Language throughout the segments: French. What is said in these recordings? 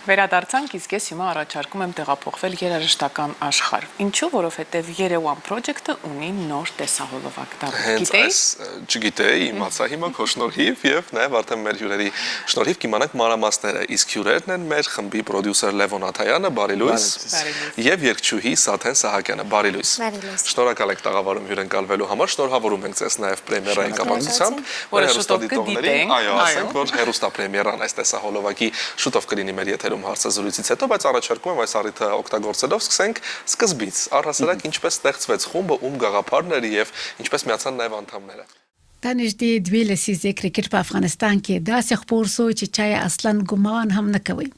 Վերադարձանք, իսկ ես հիմա առաջարկում եմ տեղափոխվել երաժշտական աշխարհ։ Ինչու՞, որովհետև Երևան project-ը ունի նոր տեսահոլովակ։ Հենց այս չգիտեի, իմացա հիմա քո շնորհիվ եւ նաեւ արդեն մեր հյուրերի շնորհիվ կիմանանք մանրամասները։ Իսկ հյուրերն են մեր խմբի պրոդյուսեր Լևոն Աթայանը, բարի լույս, եւ երգչուհի Սաթեն Սահակյանը, բարի լույս։ Շնորհակալ ենք տաղավարում հյուրընկալվելու համար, շնորհավորում ենք ձեզ նաեւ պրեմիերային կապակցությամբ, որ հերոստատիտողներին, այո, ասենք, որ հերոստա պրեմիերան այս տեսահոլովակի շուտով կլինի մեր եթերում հարցազրույցից հետո, բայց առաջարկում եմ այս առիթը օգտագործելով սկսենք սկզբից, առհասարակ ինչպես ստեղծվեց խումբը, ում գաղափարն էր եւ ինչպես միացան նաեւ անդամները։ Танежди Тбилиси крикет по Афганистанке до сих пор чая Аслан Гуман хамнаковый.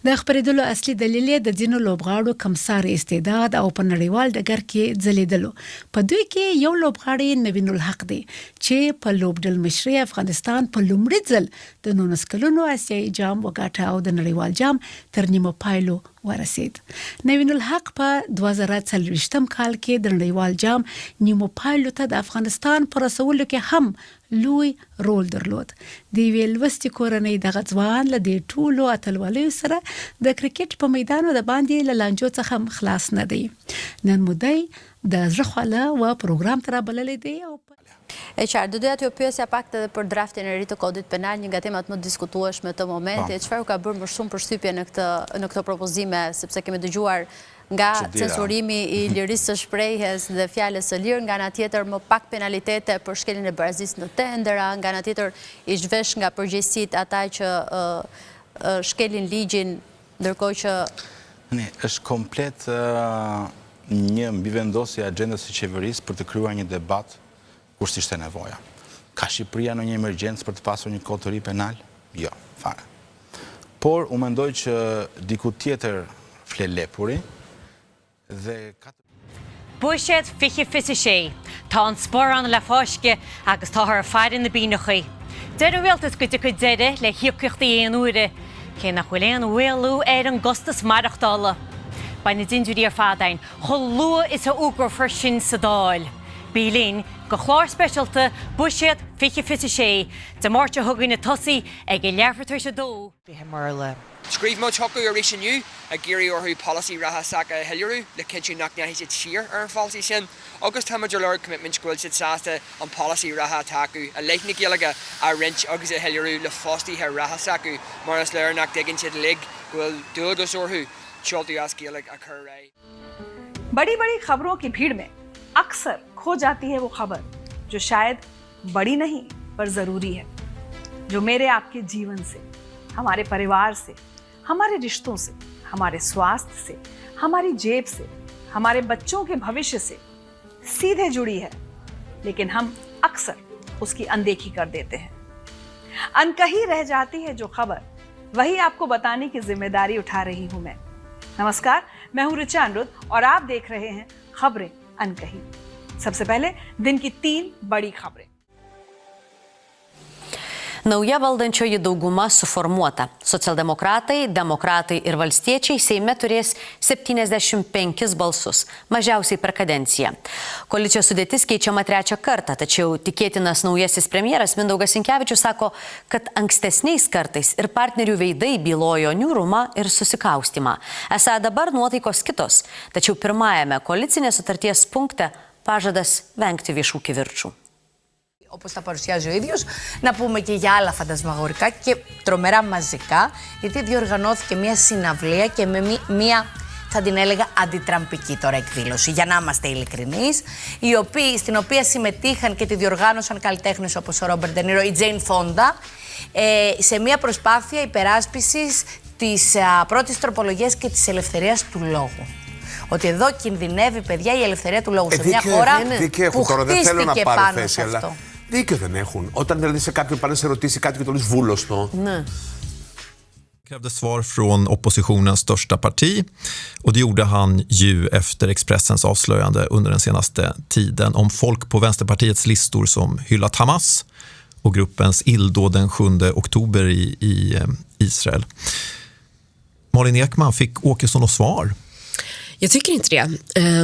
Да خبردلو اصلي دلیل د دینو لوبغاړو کمسار استعداد او په نړیوال ډګر کې ځلیدلو. په دوی کې یو لوبغاړی نوین الحق دی چې په لوبډل مشري افغانستان په لومړي ځل د 19 کلونو آسیایي جام وګاټه او د نړیوال جام تر نیمه پایلو ورسید. نوین الحق په 2023 کال کې د نړیوال جام نیمو پایلو ته د افغانستان پر رسولو کې هم لوی رول درلود. دی ویلوستی کورنۍ د غځوان له دې ټولو اتلوالۍ سره د کرکټ په میدان د باندې له لانجو څخه خلاص نه دی. نن مودای د زړه و program tara balale دی او Qartë, do doja t'ju pyesja pak edhe për draftin e ri të kodit penal, një nga temat më diskutueshme të momenti, çfarë ka bërë më shumë përshtypje në këto propozime, sepse kemi dëgjuar nga censurimi i lirisë së shprehjes dhe fjalës së lirë, nga ana tjetër më pak penalitete për shkeljen e barazisë në tendera, nga ana tjetër i zhvesh nga përgjegjësitë ata që shkelin ligjin, ndërkohë që është komplet një mbivendosje e agjendës së qeverisë për të krijuar një debat kur s'ishte nevoja. Ka Shqipëria në një emergjencë për të pasur një kod të ri penal? Jo, fare. Por, u mendoj që diku tjetër fle lepuri dhe... Buished fiche fisishe, tá an sporan le fáisce agus tá ar fairin na bínachaí. Deir bhfuiltas go dtí deire le hiocchtaí an uaire, cé nach bhfuil an bhfuilú an gostas marachtála. Ba na dinúí ar fadain, chol lua is a ugur for sin sa dáil. Bílín go chlár speisialta buisiad fiche fisishe, de mórte thugaí na tosaí ag learfatar se dó. Bhí mar le. Scríb mo chocu ar éis aniu a géirí orthú policy ratha saca heilirú le cinú nach neahí siad siar ar an fáiltí sin, agus tá maidir leir commitment scoil siad sásta an policy ratha tacu a leithnig gialaga a rint agus a heilirú le fóstaíthe ratha sacu mar as leir nach degann siad lig gofuil dúgus orthú seoltaí as gialag a chur ré. बड़ी-बड़ी खबरों की भीड़ में अक्सर खो जाती है वो खबर जो शायद बड़ी नहीं पर जरूरी है, जो मेरे आपके जीवन से, हमारे परिवार से, हमारे रिश्तों से, हमारे स्वास्थ्य से, हमारी जेब से, हमारे बच्चों के भविष्य से सीधे जुड़ी है, लेकिन हम अक्सर उसकी अनदेखी कर देते हैं. अनकही रह जाती है जो खबर, वही आपको बताने की जिम्मेदारी उठा रही हूं मैं. नमस्कार, मैं हूं ऋचा अनिरुद्ध और आप देख रहे हैं खबरें अनकही. सबसे पहले दिन की 3 बड़ी खबरें. Nauja valdančioji dauguma suformuota. Socialdemokratai, demokratai ir valstiečiai Seime turės 75 balsus, mažiausiai per kadenciją. Koalicijos sudėtis keičiama 3 kartą, tačiau tikėtinas naujasis premjeras Mindaugas Sinkevičius sako, kad ankstesniais kartais ir partnerių veidai bylojo niūrumą ir susikaustimą. Esą dabar nuotaikos kitos, tačiau pirmajame koalicinės sutarties punkte pažadas vengti viešų kivirčų. Όπως τα παρουσιάζει ο ίδιος, να πούμε και για άλλα φαντασμαγορικά και τρομερά μαζικά, γιατί διοργανώθηκε μια συναυλία και με μια, θα την έλεγα, αντιτραμπική τώρα εκδήλωση, για να είμαστε ειλικρινείς, στην οποία συμμετείχαν και τη διοργάνωσαν καλλιτέχνες όπως ο Ρόμπερτ Ντενίρο, η Τζέιν Φόντα, σε μια προσπάθεια υπεράσπισης της πρώτης τροπολογίας και της ελευθερίας του λόγου. Ότι εδώ κινδυνεύει, παιδιά, η ελευθερία του λόγου σε μια χώρα που χτίστηκε πάνω σε αυτό. Δίκιο δεν έχουν. Όταν δηλαδή σε κάποιον πάνε σε ρωτήσει κάτι και το λες βούλωστο. Ναι. Krävde svar från oppositionens största parti och det gjorde han ju efter Expressens avslöjande under den senaste tiden om folk på Vänsterpartiets listor som hyllat Hamas och gruppens illdåd den 7 oktober i Israel. Malin Ekman, fick Åkesson något svar? Jag tycker inte det,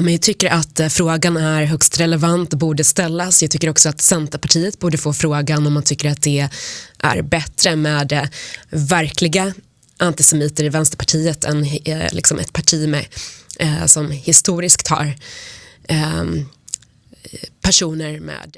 men jag tycker att frågan är högst relevant och borde ställas. Jag tycker också att Centerpartiet borde få frågan om man tycker att det är bättre med verkliga antisemiter i Vänsterpartiet än liksom ett parti med, som historiskt har personer med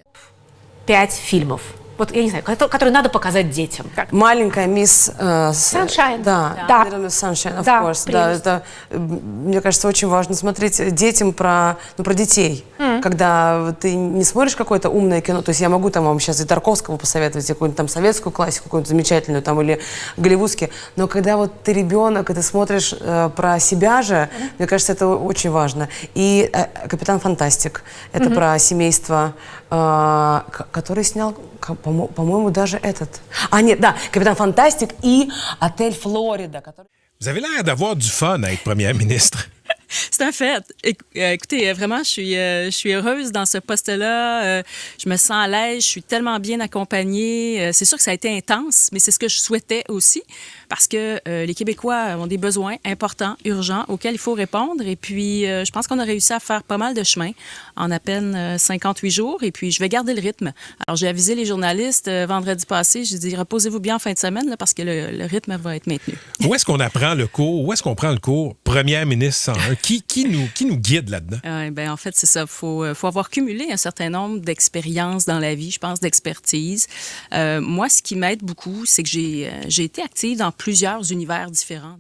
5 фильмов. Вот, я не знаю, которые надо показать детям. Маленькая мисс Sunshine. Да, Little Miss Sunshine, of course. Да, это, мне кажется, очень важно смотреть детям про детей. Когда ты не смотришь какое-то умное кино, то есть я могу там вам сейчас и Тарковского посоветовать, какую-нибудь там советскую классику, какую-нибудь замечательную, там, или голливудскую, но когда вот ты ребенок, и ты смотришь про себя же, мне кажется, это очень важно. И «Капитан Фантастик» — это про семейство, который снял, по-моему, даже этот. Нет, да, «Капитан Фантастик» и «Отель Флорида». Vous avez l'air d'avoir du fun à être première ministre. C'est un fait. Écoutez, vraiment, je suis heureuse dans ce poste-là. Je me sens à l'aise. Je suis tellement bien accompagnée. C'est sûr que ça a été intense, mais c'est ce que je souhaitais aussi parce que les Québécois ont des besoins importants, urgents, auxquels il faut répondre. Et puis, je pense qu'on a réussi à faire pas mal de chemin en à peine 58 jours. Et puis, je vais garder le rythme. Alors, j'ai avisé les journalistes vendredi passé. J'ai dit, reposez-vous bien en fin de semaine là, parce que le rythme va être maintenu. Où est-ce qu'on apprend le cours? Où est-ce qu'on prend le cours Première ministre 101? Qui nous guide là-dedans? En fait, c'est ça. Il faut avoir cumulé un certain nombre d'expériences dans la vie, je pense, d'expertise. Moi, ce qui m'aide beaucoup, c'est que j'ai été active dans plusieurs univers différents.